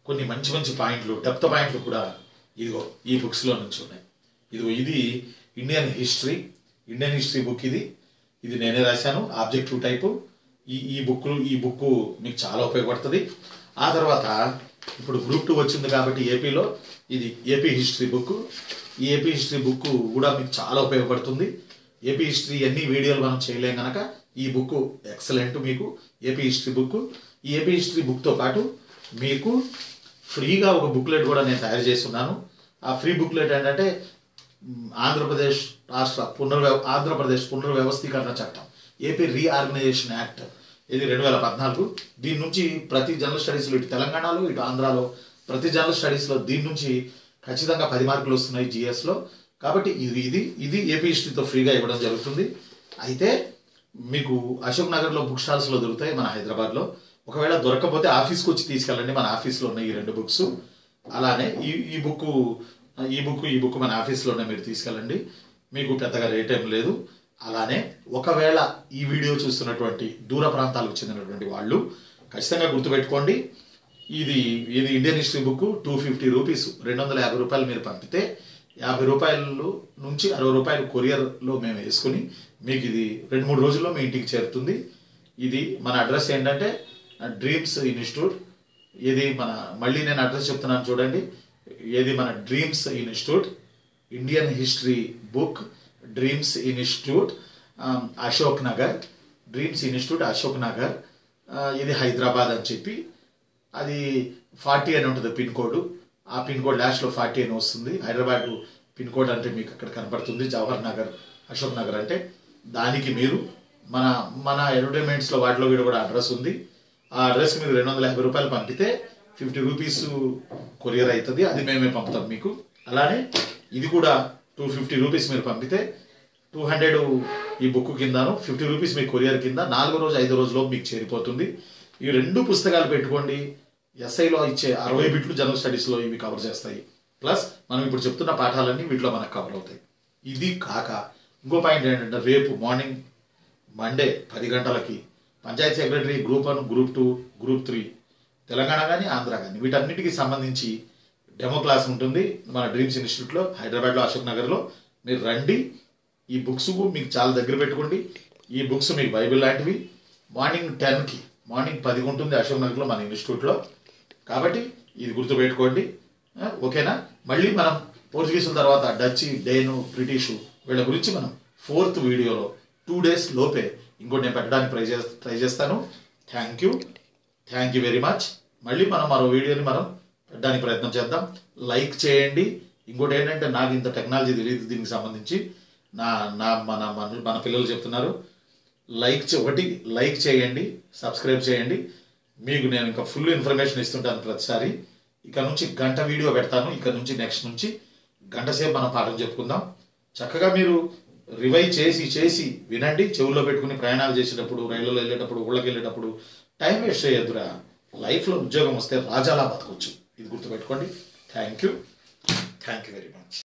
కొన్ని మంచి మంచి పాయింట్లు, డెప్త్ పాయింట్లు కూడా ఇదిగో ఈ బుక్స్లో నుంచి ఉన్నాయి. ఇది ఇండియన్ హిస్టరీ బుక్. ఇది నేనే రాశాను, ఆబ్జెక్టివ్ టైపు. ఈ బుక్ మీకు చాలా ఉపయోగపడుతుంది. ఆ తర్వాత ఇప్పుడు గ్రూప్ 2 వచ్చింది కాబట్టి ఏపీలో ఇది ఏపీ హిస్టరీ బుక్. ఈ ఏపీ హిస్టరీ బుక్ కూడా మీకు చాలా ఉపయోగపడుతుంది. ఏపీ హిస్టరీ ఎన్ని వీడియోలు మనం చేయలేం కనుక ఈ బుక్ ఎక్సలెంట్. మీకు ఏపీ హిస్టరీ బుక్, ఈ ఏపీ హిస్టరీ బుక్తో పాటు మీకు ఫ్రీగా ఒక బుక్లెట్ కూడా నేను తయారు చేస్తున్నాను. ఆ ఫ్రీ బుక్లెట్ ఏంటంటే, ఆంధ్రప్రదేశ్ పునర్వ్యవస్థీకరణ చట్టం, ఏపీ రీఆర్గనైజేషన్ యాక్ట్, ఇది 2014. దీని నుంచి ప్రతి జనరల్ స్టడీస్లో, ఇటు తెలంగాణలో ఇటు ఆంధ్రాలో ప్రతి జనరల్ స్టడీస్లో దీని నుంచి ఖచ్చితంగా 10 మార్కులు వస్తున్నాయి జిఎస్లో. కాబట్టి ఇది ఏపీ హిస్టరీతో ఫ్రీగా ఇవ్వడం జరుగుతుంది. అయితే మీకు అశోక్ నగర్లో బుక్ స్టాల్స్లో దొరుకుతాయి మన హైదరాబాద్లో. ఒకవేళ దొరకకపోతే ఆఫీస్కి వచ్చి తీసుకెళ్ళండి, మన ఆఫీస్లో ఉన్నాయి ఈ 2 బుక్స్. అలానే ఈ బుక్ మన ఆఫీస్లోనే మీరు తీసుకెళ్ళండి, మీకు పెద్దగా రేట్ ఏం లేదు. అలానే ఒకవేళ ఈ వీడియో చూస్తున్నటువంటి దూర ప్రాంతాలకు చెందినటువంటి వాళ్ళు ఖచ్చితంగా గుర్తుపెట్టుకోండి, ఇది ఇండియన్ హిస్టరీ బుక్ 250 రూపీస్, 250 రూపాయలు మీరు పంపితే 50 రూపాయల నుంచి 60 రూపాయలు కొరియర్లో మేము వేసుకుని మీకు ఇది 2-3 రోజుల్లో మీ ఇంటికి చేరుతుంది. ఇది మన అడ్రస్ ఏంటంటే డ్రీమ్స్ ఇన్స్టిట్యూట్. మళ్ళీ నేను అడ్రస్ చెప్తున్నాను చూడండి. మన dreams institute, Indian history book, dreams institute, Ashok Nagar, dreams institute Ashok Nagar. ఇది హైదరాబాద్ అని చెప్పి, అది 40 అని ఉంటుంది పిన్ కోడ్. ఆ పిన్ కోడ్ లాస్ట్లో 40 అని వస్తుంది. హైదరాబాద్ పిన్ కోడ్ అంటే మీకు అక్కడ కనపడుతుంది, జవహర్ నగర్, అశోక్ నగర్ అంటే. దానికి మీరు మన అడ్వర్టైజ్మెంట్స్లో వాటిలో కూడా అడ్రస్ ఉంది. ఆ అడ్రస్కి మీరు 250 రూపాయలు పంపితే 50 రూపీస్ కొరియర్ అవుతుంది, అది మేమే పంపుతాం మీకు. అలానే ఇది కూడా 250 రూపీస్ మీరు పంపితే 200 ఈ బుక్ కిందను 50 రూపీస్ మీ కొరియర్ కింద 4 రోజు 5 రోజుల్లో మీకు చేరిపోతుంది. ఈ 2 పుస్తకాలు పెట్టుకోండి. ఎస్ఐలో ఇచ్చే 60 బిట్లు జనరల్ స్టడీస్లో ఇవి కవర్ చేస్తాయి. ప్లస్ మనం ఇప్పుడు చెప్తున్న పాఠాలన్నీ వీటిలో మనకు కవర్ అవుతాయి. ఇది కాక ఇంకో పాయింట్ ఏంటంటే రేపు మార్నింగ్ మండే 10 గంటలకి panchayati secretary group 1, group 2, group 3 Telangana కానీ ఆంధ్ర కానీ వీటన్నిటికీ సంబంధించి డెమో క్లాస్ ఉంటుంది మన డ్రీమ్స్ ఇన్స్టిట్యూట్లో హైదరాబాద్లో అశోక్ నగర్లో. మీరు రండి. ఈ బుక్స్ మీకు చాలా దగ్గర పెట్టుకోండి. ఈ బుక్స్ మీకు బైబిల్ లాంటివి. మార్నింగ్ 10కి మార్నింగ్ 10కి ఉంటుంది అశోక్ నగర్లో మన ఇన్స్టిట్యూట్లో. కాబట్టి ఇది గుర్తుపెట్టుకోండి. ఓకేనా? మళ్ళీ మనం పోర్చుగీసుల తర్వాత డచ్, డేను, బ్రిటిషు వీళ్ళ గురించి మనం 4th వీడియోలో 2 days లోపే ఇంకోటి నేను పెట్టడానికి ట్రై చేస్తాను. Thank you very much. మళ్ళీ మనం మరో వీడియోని మనం పెట్టడానికి ప్రయత్నం చేద్దాం. లైక్ చేయండి. ఇంకోటి ఏంటంటే నాకు ఇంత టెక్నాలజీ తెలియదు దీనికి సంబంధించి. మన పిల్లలు చెప్తున్నారు. లైక్ చేయండి, సబ్స్క్రైబ్ చేయండి. మీకు నేను ఇంకా ఫుల్ ఇన్ఫర్మేషన్ ఇస్తుంటాను ప్రతిసారి. ఇక నుంచి గంట వీడియో పెడతాను. ఇక నుంచి నెక్స్ట్ నుంచి గంట సేపు మనం పాఠం చెప్పుకుందాం. చక్కగా మీరు రివైజ్ చేసి వినండి. చెవుల్లో పెట్టుకుని ప్రయాణాలు చేసేటప్పుడు, రైళ్లలో వెళ్ళేటప్పుడు, ఊళ్ళకి వెళ్ళేటప్పుడు టైం వేస్ట్ చేయొద్దురా. లైఫ్లో ఉద్యోగం వస్తే రాజాలా బతకొచ్చు. ఇది గుర్తుపెట్టుకోండి. Thank you very much.